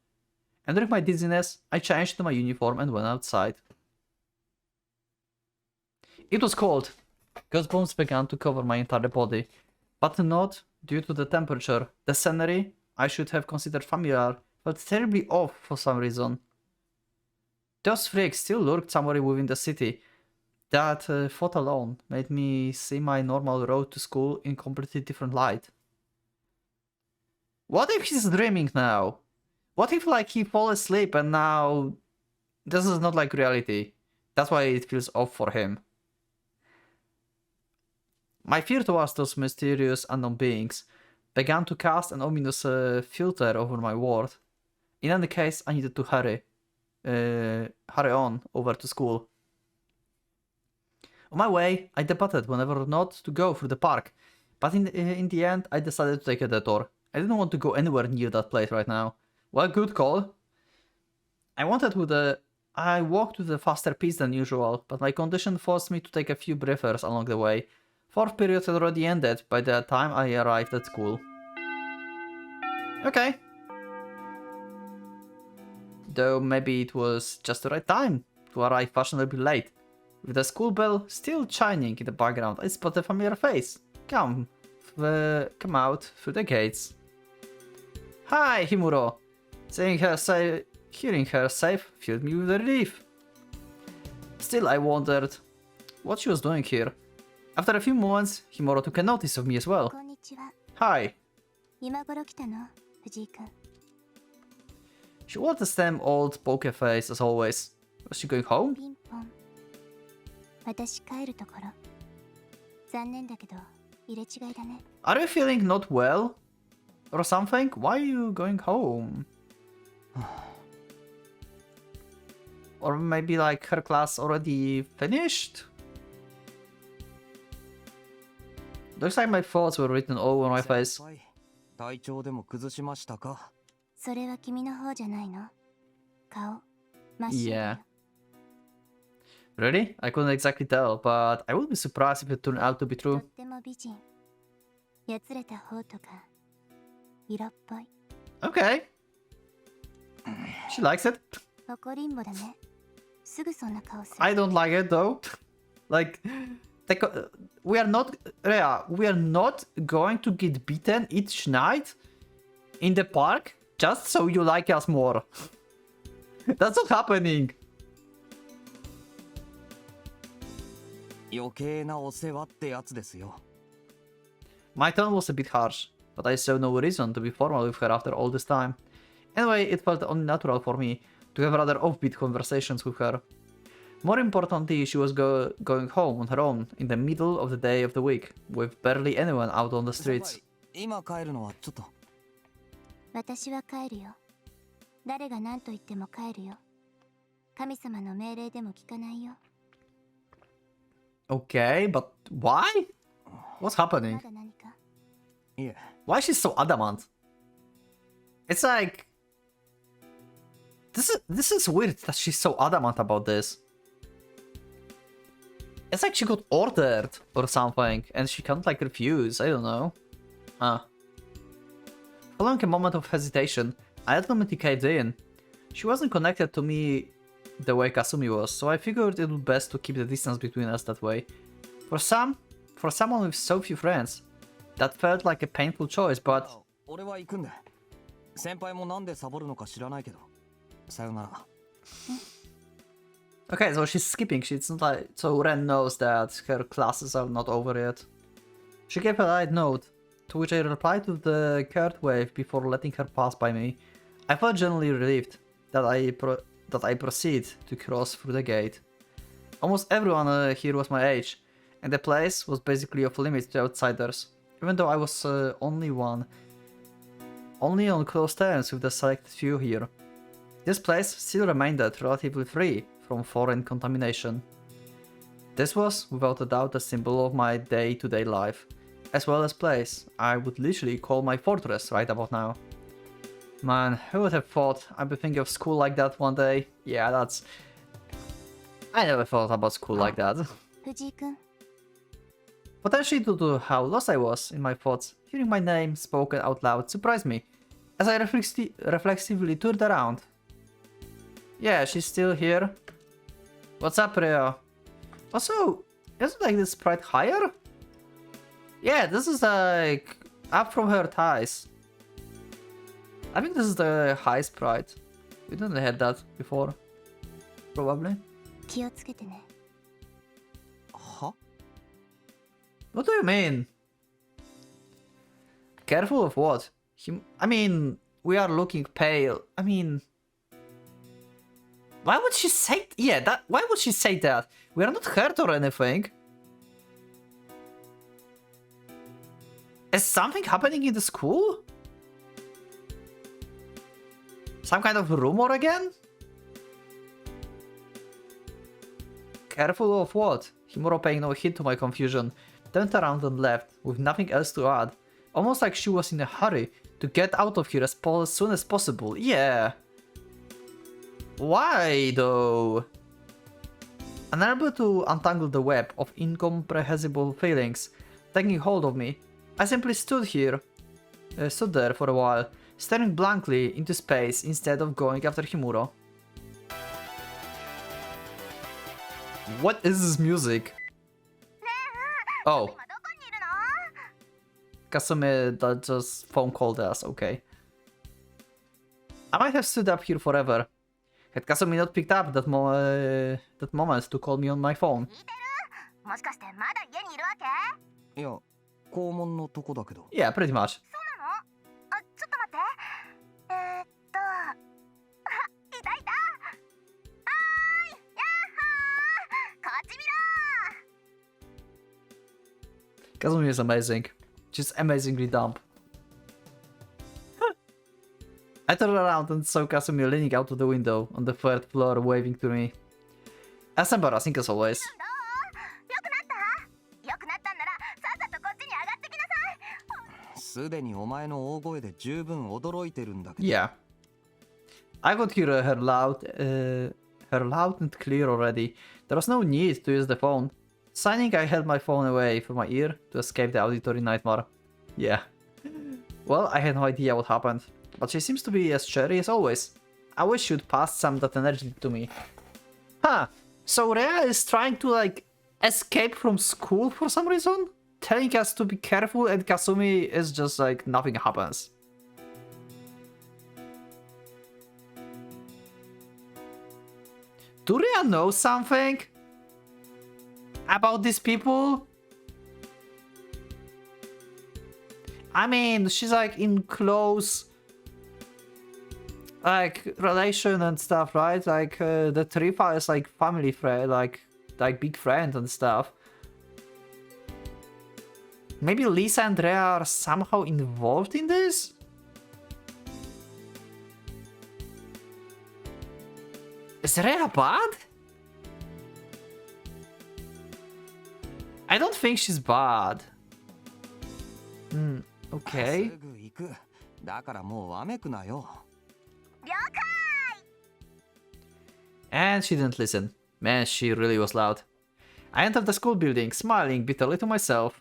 And during my dizziness, I changed to my uniform and went outside. It was cold. Goosebumps began to cover my entire body, but not due to the temperature. The scenery I should have considered familiar felt terribly off for some reason. Those freaks still lurked somewhere within the city. That thought alone made me see my normal road to school in completely different light. What if he's dreaming now? What if like he fall asleep and now this is not like reality? That's why it feels off for him. My fear towards those mysterious unknown beings began to cast an ominous filter over my world. In any case, I needed to hurry on over to school. On my way, I debated whether or not to go through the park, but in the end, I decided to take a detour. I didn't want to go anywhere near that place right now. Well, good call. I walked with a faster pace than usual, but my condition forced me to take a few breathers along the way. 4th period had already ended by the time I arrived at school. Okay. Though maybe it was just the right time to arrive fashionably late. With the school bell still chiming in the background, I spotted a familiar face. Come out through the gates. Hi, Himuro! Hearing her safe filled me with relief. Still, I wondered what she was doing here. After a few moments, Himuro took a notice of me as well. こんにちは。 Hi. 今頃来たの、藤井くん。 She was the same old poker face as always. Was she going home? ピンポン。私帰るところ。残念だけど、入れ違いだね。 Are you feeling not well? Or something? Why are you going home? Or maybe like her class already finished? Looks like my thoughts were written all over my face. 先輩、体調でも崩しましたか？それは君の方じゃないの。顔、真っ白だよ。 Yeah. Really? I couldn't exactly tell, but I would be surprised if it turned out to be と true. っても美人。やつれた方とか、色っぽい。 Okay. She likes it. 怒りんぼだね。すぐそんな顔する。 I don't like it though. Like, we are not going to get beaten each night in the park just so you like us more. That's not happening. 余計なお世話ってやつですよ。 My tone was a bit harsh, but I saw no reason to be formal with her after all this time. Anyway, it felt only natural for me to have rather offbeat conversations with her. More importantly, she was going home on her own in the middle of the day of the week, with barely anyone out on the streets. 今帰るのはちょっと。私は帰るよ。誰が何と言っても帰るよ。神様の命令でも聞かないよ。 Okay, but why? What's ま happening? だ何か？いえ、 Why is she so adamant? It's like... This is weird that she's so adamant about this. It's like she got ordered or something, and she can't like refuse. I don't know. Following a moment of hesitation, I ultimately caved in. She wasn't connected to me the way Kasumi was, so I figured it would best to keep the distance between us that way. For someone with so few friends, that felt like a painful choice, but... 俺は行くんだ。先輩もなんでサボるのか知らないけど。さよなら。Okay, so she's skipping. She's not like... So Ren knows that her classes are not over yet. She gave a light note, to which I replied with the curt wave before letting her pass by me. I felt genuinely relieved that I proceed to cross through the gate. Almost everyone here was my age, and the place was basically off limits to outsiders, even though I was only on close terms with the selected few here. This place still remained relatively free from foreign contamination. This was, without a doubt, a symbol of my day-to-day life, as well as place I would literally call my fortress right about now. Man, who would have thought I'd be thinking of school like that one day? Yeah, that's... I never thought about school like that. 藤井君 Potentially due to how lost I was in my thoughts, hearing my name spoken out loud surprised me, as I reflexively turned around. Yeah, she's still here. What's up, Rhea? Also, isn't like this sprite higher? Yeah, this is like up from her thighs. I think this is the high sprite. We didn't have that before. Probably. 気をつけてね は What do you mean? Careful of what? I mean, we are looking pale. I mean... Why would she say... Yeah, that... Why would she say that? We are not hurt or anything. Is something happening in the school? Some kind of rumor again? Careful of what? Himuro, paying no heed to my confusion, turned around and left, with nothing else to add. Almost like she was in a hurry to get out of here as soon as possible. Yeah. Why, though? Unable to untangle the web of incomprehensible feelings taking hold of me, I simply stood there for a while, staring blankly into space instead of going after Himuro. What is this music? Oh. Kasumi that just phone called us, okay. I might have stood up here forever. Had Kasumi not picked up that moment to call me on my phone. もしかしてまだ家にいるわけいや、校門のとこだけど。 Yeah, pretty much. そうなのあ、ちょっと待ってあ、いたいたはーいやっほーこっち見ろ Kasumi is amazing. She's amazingly dumb. I turned around and saw Kasumi leaning out of the window on the third floor waving to me. As embarrassing as always. どうよくなったよくなったんならさっさとこっちに上がってきなさいすでにお前の大声で十分驚いてるんだけど。 Yeah. I could hear her loud and clear already. There was no need to use the phone. Signing, I held my phone away from my ear to escape the auditory nightmare. Yeah. Well, I had no idea what happened, but she seems to be as cheery as always. I wish she'd pass some of that energy to me. Huh. So Rhea is trying to, like, escape from school for some reason? Telling us to be careful, and Kasumi is just like, nothing happens. Do Rhea know something about these people? I mean, she's like in close like relation and stuff, right? Like the Trifa is like family friend, like big friend and stuff. Maybe Lisa and Rhea are somehow involved in this? Is Rhea bad? I don't think she's bad. Okay. すぐ行く。だからもうわめくなよ。了解 And she didn't listen. Man, she really was loud. I entered the school building, smiling bitterly to myself.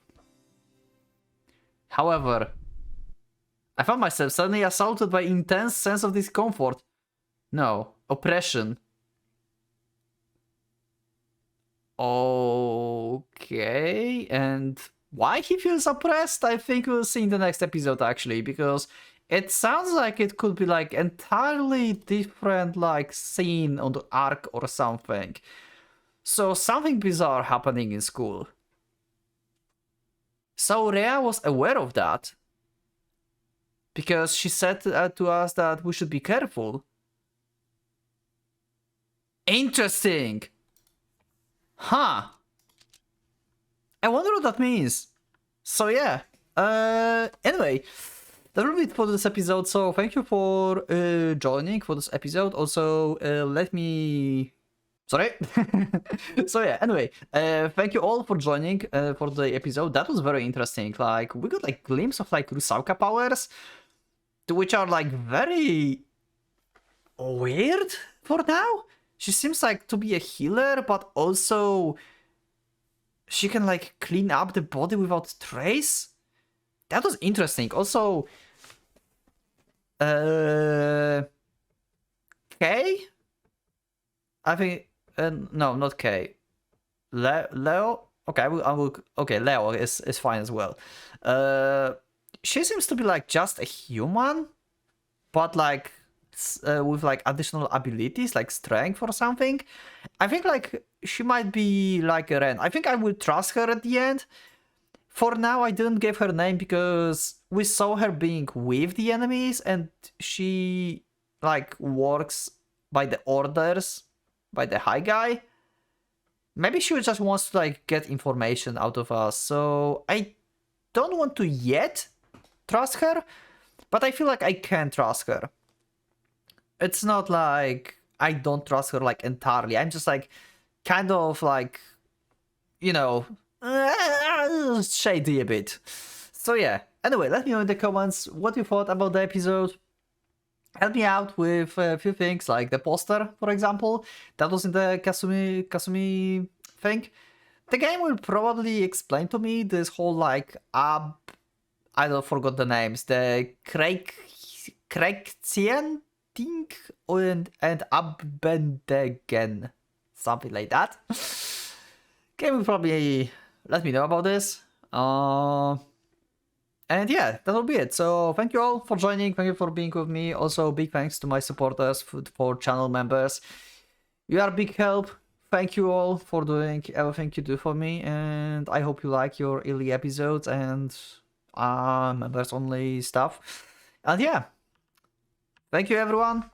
However, I found myself suddenly assaulted by intense sense of discomfort. No, oppression. Okay, and why he feels oppressed, I think we'll see in the next episode actually, because it sounds like it could be like entirely different like scene on the arc or something. So something bizarre happening in school. So Rhea was aware of that, because she said to us that we should be careful. Interesting! Huh. I wonder what that means. So yeah. Anyway, that will be it for this episode. So thank you for joining for this episode. Also, let me... Sorry. So yeah, anyway, thank you all for joining for the episode. That was very interesting. Like, we got like glimpse of like Rusauka powers, which are like very weird for now. She seems like to be a healer, but also she can like clean up the body without trace. That was interesting. Also, K? I think no, not K. Leo? Okay, okay, Leo is fine as well. She seems to be like just a human, but like with like additional abilities like strength or something. I think like she might be like a Ren. I think I will trust her at the end. For now, I didn't give her name because we saw her being with the enemies and she like works by the orders by the high guy. Maybe she just wants to like get information out of us. So I don't want to yet trust her, but I feel like I can trust her. It's not like I don't trust her like entirely. I'm just like kind of like, you know, shady a bit. So yeah, anyway, let me know in the comments what you thought about the episode. Help me out with a few things like the poster, for example. That was in the Kasumi thing. The game will probably explain to me this whole like I don't forgot the names. The Krektian thing and Abbendigen. Something like that. Game will probably let me know about this. And yeah, that'll be it. So thank you all for joining. Thank you for being with me. Also, big thanks to my supporters, for channel members. You are a big help. Thank you all for doing everything you do for me. And I hope you like your early episodes and members only stuff. And yeah, thank you everyone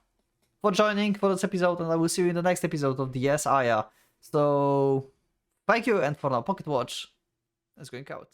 for joining for this episode. And I will see you in the next episode of the Yes Aya. So thank you. And for now, Pocket Watch is going out.